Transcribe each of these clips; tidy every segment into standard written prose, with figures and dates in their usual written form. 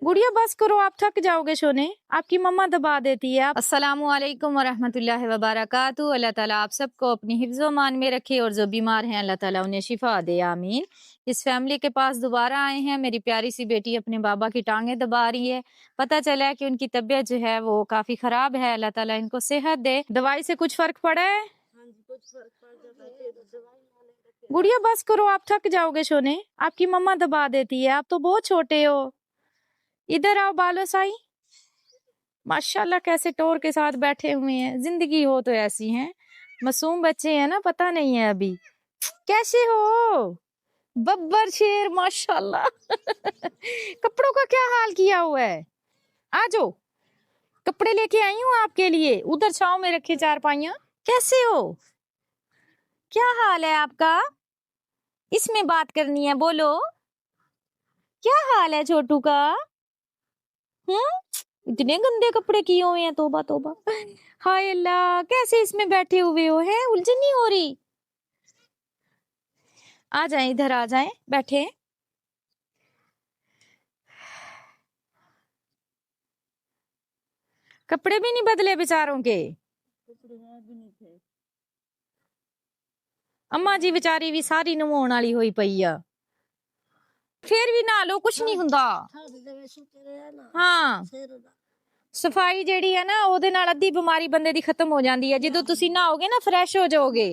गुड़िया बस करो, आप थक जाओगे सोने, आपकी मम्मा दबा देती है। अस्सलामु अलैकुम वरहमतुल्लाहि वबरकातुहू। अल्लाह ताला आप सबको अपनी हिफ्ज़ो मान में रखे और जो बीमार हैं अल्लाह ताला उन्हें शिफा दे, आमीन। इस फैमिली के पास दोबारा आए हैं। मेरी प्यारी सी बेटी अपने बाबा की टांगे दबा रही है। पता चला है कि उनकी तबीयत जो है वो काफी खराब है। अल्लाह ताला इनको सेहत दे। दवाई से कुछ फर्क पड़ा है? गुड़िया बस करो, आप थक जाओगे सोने, आपकी मम्मा दबा देती है, आप तो बहुत छोटे हो। इधर आओ बालो साई, माशाल्लाह कैसे टोर के साथ बैठे हुए हैं। जिंदगी हो तो ऐसी है, मासूम बच्चे हैं ना, पता नहीं है अभी। कैसे हो बब्बर शेर, माशाल्लाह। कपड़ों का क्या हाल किया हुआ है? आ जाओ, कपड़े लेके आई हूँ आपके लिए। उधर छाव में रखे चारपाइयां। कैसे हो, क्या हाल है आपका? इसमें बात करनी है, बोलो क्या हाल है छोटू का? इतने गंदे कपड़े किए हुए हैं, तोबा तोबा। हाय अल्लाह, कैसे इसमें बैठे हुए हो? है उलझन नहीं हो रही? आ जाएं, इधर आ जाएं, बैठे। कपड़े भी नहीं बदले बेचारों के। अम्मा जी बेचारी भी सारी नवाउण वाली होई पई आ। फिर भी ना लो, कुछ नहीं हुंदा। हाँ, सफाई जेड़ी है ना ओदे नाल अद्धी बीमारी बंदे दी खत्म हो जाती है। जदों तुसी नहाओगे ना फ्रेश हो जाओगे।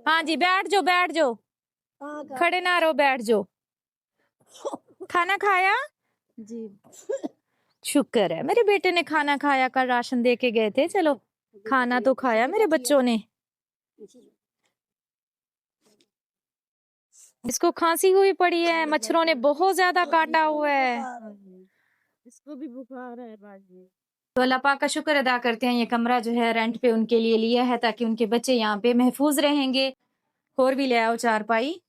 हाँ जी, बैठ जाओ बैठ जाओ, खड़े ना रहो, बैठ जाओ। खाना खाया जी? शुक्र है मेरे बेटे ने खाना खाया, कल राशन दे के गए थे। चलो खाना तो खाया मेरे बच्चों ने। इसको खांसी हुई पड़ी है, मच्छरों ने बहुत ज्यादा काटा हुआ है। इसको भी बुखार है बाजी। तो अल्लाह पाक का शुक्र अदा करते हैं, ये कमरा जो है रेंट पे उनके लिए लिया है ताकि उनके बच्चे यहाँ पे महफूज रहेंगे। और भी ले आओ चारपाई।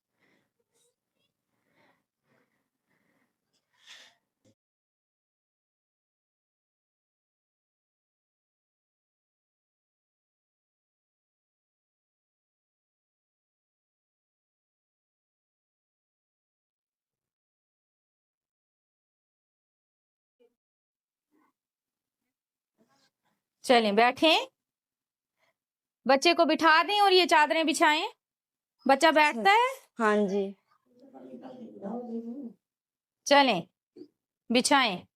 चलें बैठे, बच्चे को बिठा दें और ये चादरें बिछाएं। बच्चा बैठता है? हाँ जी। चलें बिछाएं।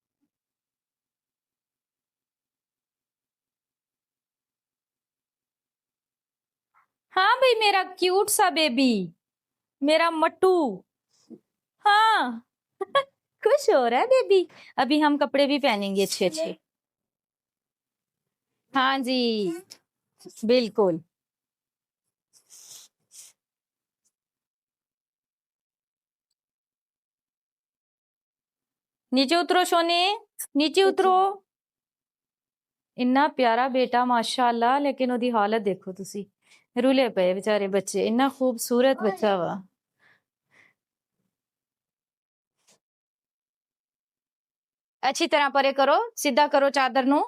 हाँ भाई, मेरा क्यूट सा बेबी, मेरा मट्टू। हाँ। खुश हो रहा है बेबी। अभी हम कपड़े भी पहनेंगे अच्छे अच्छे। हाँ जी बिल्कुल। नीचे उतरो सोने, नीचे उतरो। इन्ना प्यारा बेटा माशाअल्लाह, लेकिन ओदी हालत देखो तुसी, रुले पे बेचारे बच्चे। इन्ना खूबसूरत बच्चा वा। अच्छी तरह परे करो, सीधा करो चादर नू।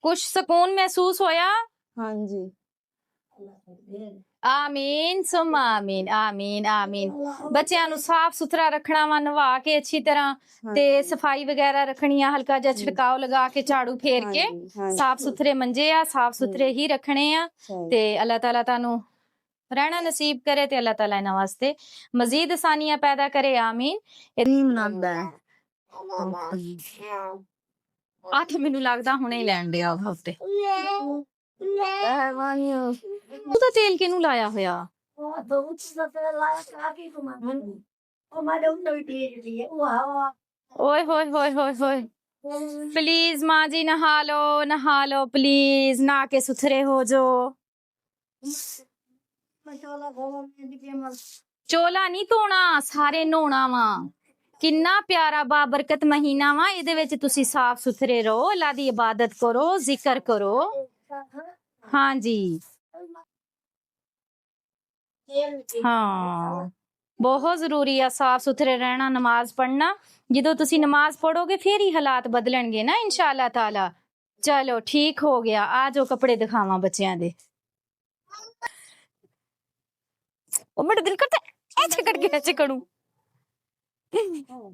कुछ सुकून महसूस होया? हाँ जी। आमीन सुम आमीन आमीन आमीन। बच्चों नु साफ सुथरा रखना वा, नवा के अच्छी तरह ते सफाई वगैरह रखनी है। हल्का जा छिड़काव लगा के, झाड़ू फेर के साफ सुथरे मंजे आ साफ सुथरे ही रखने आ। ते अल्लाह ताला तानू रहना नसीब करे ते अल्लाह ताला इन्हां वास्ते मजीद आसानियां पैदा करे, आमीन। 8 मैनू लगदा हुणे ही लैण दिया हफ्ते। ਉਹਦਾ ਤੇਲ ਕਿਹਨੂੰ ਲਾਇਆ ਹੋਇਆ? ओए होए होए होए होए। प्लीज माँ जी नहा लो प्लीज, नहा के सुथरे हो जो। चोला नहीं धोना, सारे नहाना वा। किन्ना प्यारा बाबरकत महीना वा, इहदे विच तुसी साफ सुथरे रहो, अल्लाह दी इबादत करो, जिक्र करो। हाँ जी हाँ, बहुत जरूरी है साफ सुथरे रहना, नमाज पढ़ना ਜਦੋਂ ਤੁਸੀਂ ਨਮਾਜ਼ ਪੜੋਗੇ ਫਿਰ ਹੀ ਹਾਲਾਤ ਬਦਲਣਗੇ ਨਾ ਇਨਸ਼ਾਅੱਲਾ ਤਾਲਾ। ਚਲੋ ਠੀਕ ਹੋ ਗਿਆ, ਆ ਜਾਓ ਕੱਪੜੇ ਦਿਖਾਵਾਂ ਬੱਚਿਆਂ ਦੇ। ਉਹ ਮੇਰਾ ਦਿਲ करता है ऐसे करके ऐसे करूं।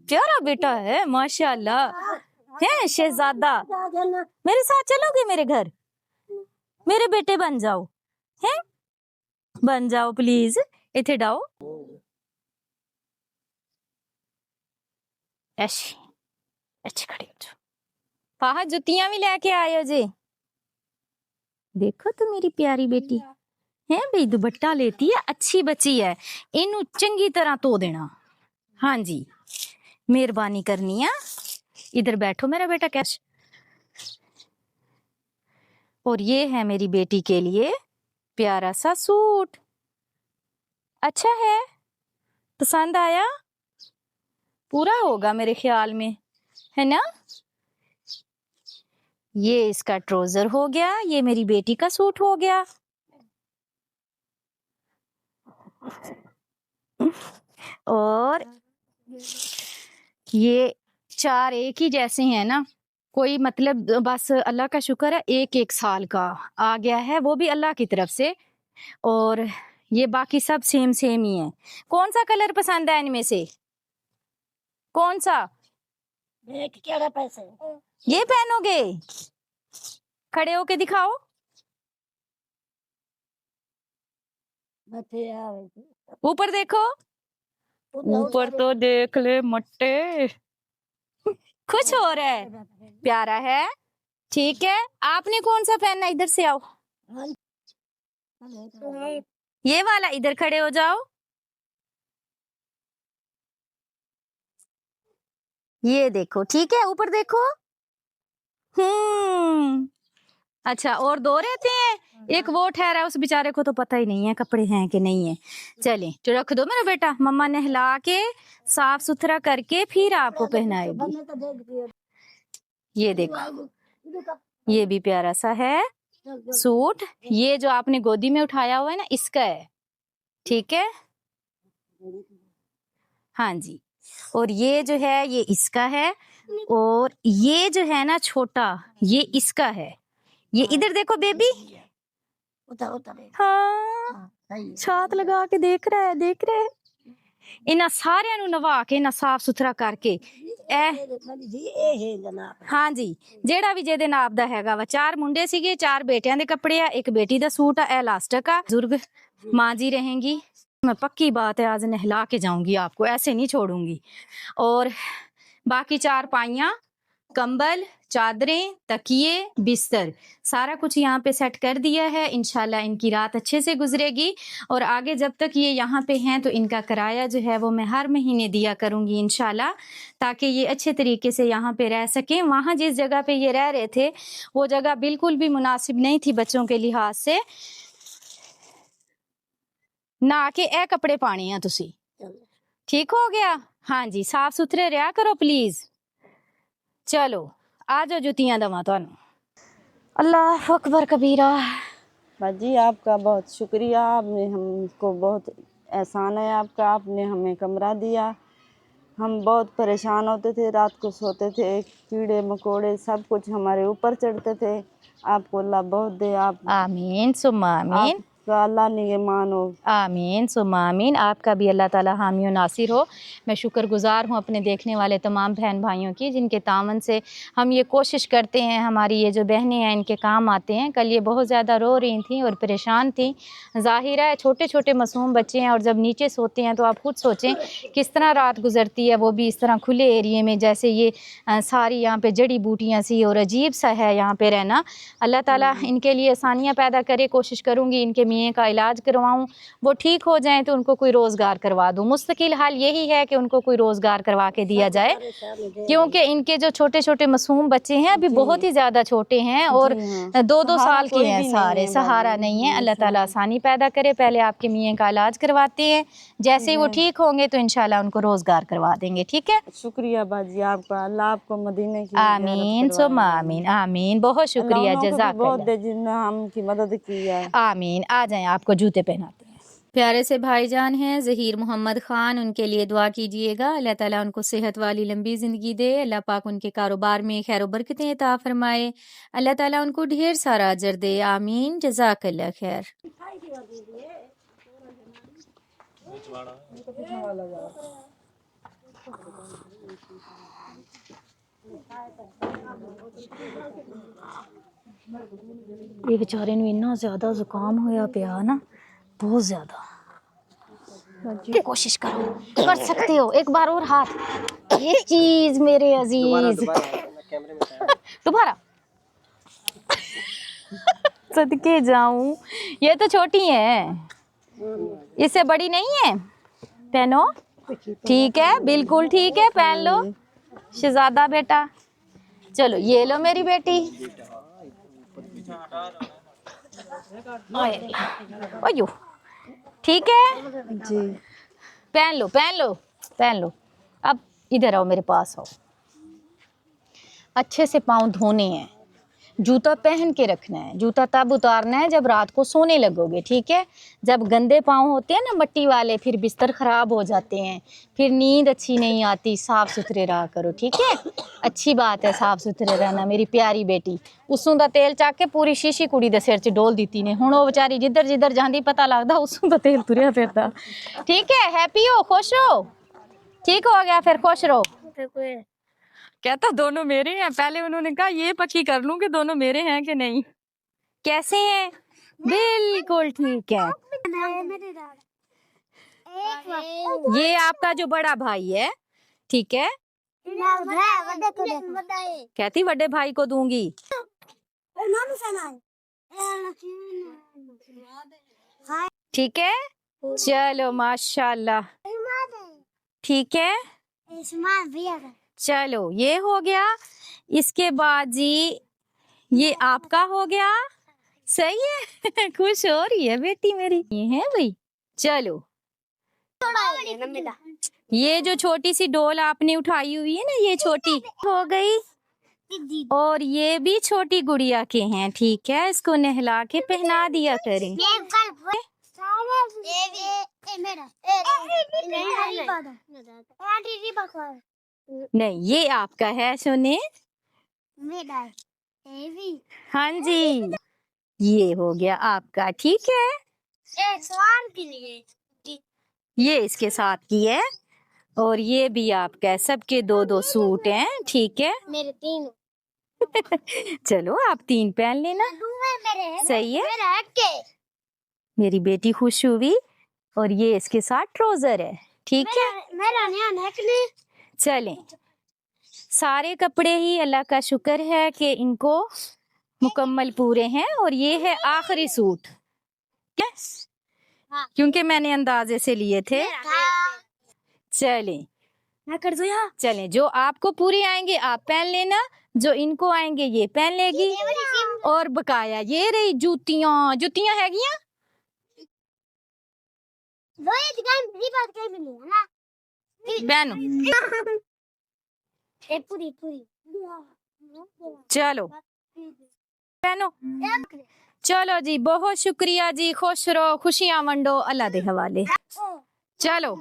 प्यारा बेटा है माशाल्लाह, है शहजादा। मेरे साथ चलोगे मेरे घर, मेरे बेटे बन जाओ, हैं बन जाओ प्लीज। इथे डाओ ऐसे अच्छे खड़े हो जाओ। बाहर जुतियां भी लेके आए हो जी। देखो तो मेरी प्यारी बेटी है भाई, दुपट्टा लेती है, अच्छी बच्ची है, इनू चंगी तरह धो देना। हाँ जी मेहरबानी करनी है। इधर बैठो मेरा बेटा कैश। और ये है मेरी बेटी के लिए प्यारा सा सूट। अच्छा है, पसंद आया? पूरा होगा मेरे ख्याल में, है ना? ये इसका ट्राउजर हो गया, ये मेरी बेटी का सूट हो गया। और ये चार एक ही जैसे हैं ना, कोई मतलब बस अल्लाह का शुक्र है एक एक साल का आ गया है, वो भी अल्लाह की तरफ से। और ये बाकी सब सेम सेम ही है। कौन सा कलर पसंद है इनमें से? कौन सा? क्या पैसे ये पहनोगे? खड़े होके दिखाओ। ऊपर देखो, ऊपर तो देख ले मट्टे। खुश हो रहा है, प्यारा है, ठीक है। आपने कौन सा पहनना? इधर से आओ, ये वाला। इधर खड़े हो जाओ। ये देखो, ठीक है, ऊपर देखो। अच्छा, और दो रहते हैं, एक वो ठहरा है, उस बेचारे को तो पता ही नहीं है कपड़े हैं कि नहीं है। चले तो रख दो मेरा बेटा, मम्मा नहला के साफ सुथरा करके फिर आपको पहनाएगी। ये देखो, ये भी प्यारा सा है सूट। ये जो आपने गोदी में उठाया हुआ है ना, इसका है, ठीक है। हाँ जी, और ये जो है ये इसका है, और ये जो है ना छोटा, ये इसका है। ये इधर देखो बेबी, हाँ छात लगा के देख रहा है, देख रहे। इन्हां सारियां नू नवा के ना साफ सुथरा करके हाँ जी, जेड़ा भी जेदे नाप दा हैगा वा। 4 मुंडे सीगे, 4 बेटियां दे कपड़े आ, एक बेटी दा सूट आ, इलास्टिक आ। बुजुर्ग माँ जी रहेंगी, मैं पक्की बात है आज नहला के जाऊंगी आपको, ऐसे नहीं छोड़ूंगी। और बाकी 4 पाइयां, कंबल, चादरें, तकिए, बिस्तर, सारा कुछ यहाँ पे सेट कर दिया है। इंशाल्लाह इनकी रात अच्छे से गुजरेगी। और आगे जब तक ये यहाँ पे हैं तो इनका किराया जो है वो मैं हर महीने दिया करूँगी इंशाल्लाह, ताकि ये अच्छे तरीके से यहाँ पे रह सकें। वहाँ जिस जगह पे ये रह रहे थे वो जगह बिल्कुल भी मुनासिब नहीं थी बच्चों के लिहाज से। ना के ए कपड़े पाने हैं तुसी, ठीक हो गया? हाँ जी, साफ सुथरे रहा करो प्लीज। चलो आ जाओ, जुतियां दवा थानू। अल्लाह अकबर कबीरा। बाजी आपका बहुत शुक्रिया, आपने हमको बहुत एहसान है आपका, आपने हमें कमरा दिया। हम बहुत परेशान होते थे, रात को सोते थे, कीड़े मकोड़े सब कुछ हमारे ऊपर चढ़ते थे। आपको अल्लाह बहुत दे। आप आमीन सुम्मा आमीन, आपका अल्लाह निगहमान हो। आमीन सुम्मा आमीन। आपका भी अल्लाह ताला हामी और नासिर हो। मैं शुक्रगुजार हूँ अपने देखने वाले तमाम बहन भाइयों की, जिनके तावन से हम ये कोशिश करते हैं, हमारी ये जो बहनें हैं इनके काम आते हैं। कल ये बहुत ज़्यादा रो रही थी और परेशान थी। ज़ाहिर है छोटे छोटे मासूम बच्चे हैं, और जब नीचे सोते हैं तो आप खुद सोचें किस तरह रात गुजरती है, वो भी इस तरह खुले एरिए में, जैसे ये सारी यहाँ पे जड़ी बूटियाँ सी, और अजीब सा है यहाँ पे रहना। अल्लाह ताला इनके लिए आसानियाँ पैदा करे। कोशिश करूँगी इनके मियाँ का इलाज करवाऊँ, वो ठीक हो जाएं तो उनको कोई रोज़गार करवा दूँ। मुस्तकिल हाल यही है कि उनको कोई रोज़गार करवा के दिया जाए, क्योंकि इनके जो छोटे छोटे मासूम बच्चे हैं अभी बहुत ही ज़्यादा छोटे हैं, और 2-2 साल के हैं सारे, सहारा नहीं है। अल्लाह ताला आसानी पैदा करे। पहले आपके मियाँ का इलाज करवाते हैं, जैसे ही वो ठीक होंगे तो इंशाल्लाह उनको रोज़गार करवा देंगे, ठीक है? शुक्रिया बाजी आपका, अल्लाह आपको मदीने की आमीन सुम्मा आमीन, आमीन। बहुत शुक्रिया, जज़ाकल्लाह, बहुत जिन्होंने हमकी मदद की है। आमीन। आ जाएं, आपको जूते पहनाते हैं। प्यारे से भाईजान हैं ज़हीर मोहम्मद ख़ान, उनके लिए दुआ कीजिएगा। अल्लाह ताला उनको सेहत वाली लंबी ज़िंदगी दे। अल्लाह पाक उनके कारोबार में खैर बरकतें अता फरमाए। अल्लाह ताला उनको ढेर सारा अजर दे। आमीन। जज़ाकल्लाह खैर। ये बेचारे नूं इन्ना ज़्यादा ज़ुकाम होया पिया ना, बहुत ज़्यादा। कोशिश करो, कर सकते हो। एक बार और हाथ। ये चीज मेरे अजीज दोबारा सदके जाऊं, ये तो छोटी है, इससे बड़ी नहीं है। पहनो, ठीक है, बिल्कुल ठीक है, पहन लो शहजादा बेटा। चलो ये लो मेरी बेटी। ओयो, ठीक है जी। पहन लो पहन लो पहन लो। अब इधर आओ, मेरे पास आओ। अच्छे से पाँव धोने हैं, जूता पहन के रखना है। जूता तब उतारना है जब रात को सोने लगोगे, ठीक है। जब गंदे पाँव होते हैं ना मट्टी वाले, फिर बिस्तर खराब हो जाते हैं, फिर नींद अच्छी नहीं आती। साफ सुथरे रहा करो, ठीक है। अच्छी बात है साफ सुथरे रहना मेरी प्यारी बेटी। उसों दा तेल चक के पूरी शीशी कुड़ी दे सिर च डोल दी ने। हुण वो बेचारी जिधर जिधर जांदी पता लगदा उसों दा तेल तुरिया फिरदा। ठीक है, हैप्पी हो, खुश हो, ठीक हो गया, फिर खुश रहो। कहता दोनों मेरे हैं। पहले उन्होंने कहा ये पक्की कर लूं कि दोनों मेरे हैं कि नहीं। कैसे हैं? बिल्कुल ठीक है। ये आपका जो बड़ा भाई है, ठीक है। कहती बड़े भाई को दूंगी। ठीक है, चलो माशाल्लाह, ठीक है। चलो ये हो गया। इसके बाद जी ये आपका हो गया, सही है। खुश हो रही है बेटी मेरी, ये है भाई। चलो ये जो छोटी सी डोल आपने उठाई हुई है ना, ये छोटी हो गई। और ये भी छोटी गुड़िया के हैं, ठीक है। इसको नहला के पहना दिया करें। नहीं ये आपका है सोने। हाँ जी, ये हो गया आपका, ठीक है। ये इसके साथ की है, और ये भी आपका है। सबके दो दो सूट हैं, ठीक है। मेरे 3। चलो आप 3 पहन लेना, सही है। मेरी बेटी खुश हुई। और ये इसके साथ ट्राउजर है, ठीक है। चलें, सारे कपड़े ही अल्लाह का शुक्र है कि इनको मुकम्मल पूरे हैं। और ये है आखिरी सूट, क्योंकि मैंने अंदाजे से लिए थे। चलें चलें, जो आपको पूरे आएंगे आप पहन लेना, जो इनको आएंगे ये पहन लेगी। और बकाया ये रही जूतियां, जुतियां हैगियां। बहनों चलो बहनों, चलो जी, बहुत शुक्रिया जी। खुश रहो, खुशियां वंडो, अल्लाह दे हवाले। चलो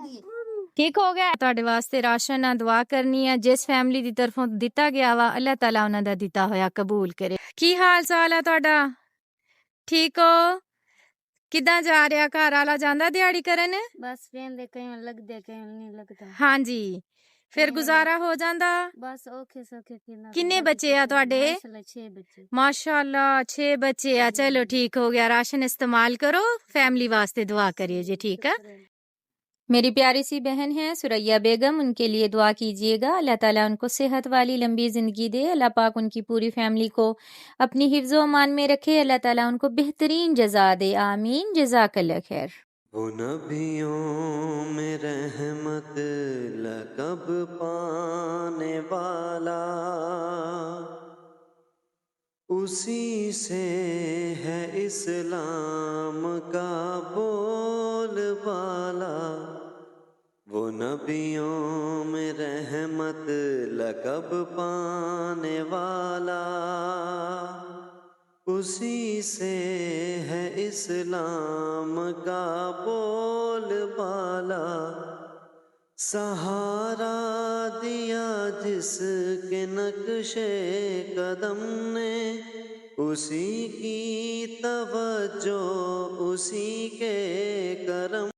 ठीक हो गया। तुहाडे वास्ते राशन आ, दुआ करनी है। जिस फैमिली दी तरफों दिता गया वा, अल्लाह ताला उन्हां दा दिता होया कबूल करे। की हाल चाल है तुहाडा? ठीक हो? किदां जा रहा? घर आला जांदा दिहाड़ी करन? बस वेंदे कहीं लगदे कहीं नहीं लगदा। हाँ जी, फिर गुजारा हो जांदा। बस औखे सौखे किन्ने बच्चे आ तुहाडे? 6 बच्चे। माशाल्लाह 6 बच्चे आ। चलो ठीक हो गया। राशन इस्तेमाल करो, फैमिली वास्ते दुआ करिए जी, ठीक है। मेरी प्यारी सी बहन है सुरैया बेगम, उनके लिए दुआ कीजिएगा। अल्लाह ताला उनको सेहत वाली लंबी ज़िंदगी दे। अल्लाह पाक उनकी पूरी फैमिली को अपनी हिफ्ज़ो अमान में रखे। अल्लाह ताला उनको बेहतरीन जज़ा दे। आमीन। जज़ाकल्लाह खैर। वो नबियों में रहमत लक़ब पाने वाला, उसी से है इस्लाम का बोलबाला। वो नबियों में रहमत लक़ब पाने वाला, उसी से है इस्लाम का बोलबाला। सहारा दिया जिसके नक्शे कदम ने, उसी की तवज्जो उसी के करम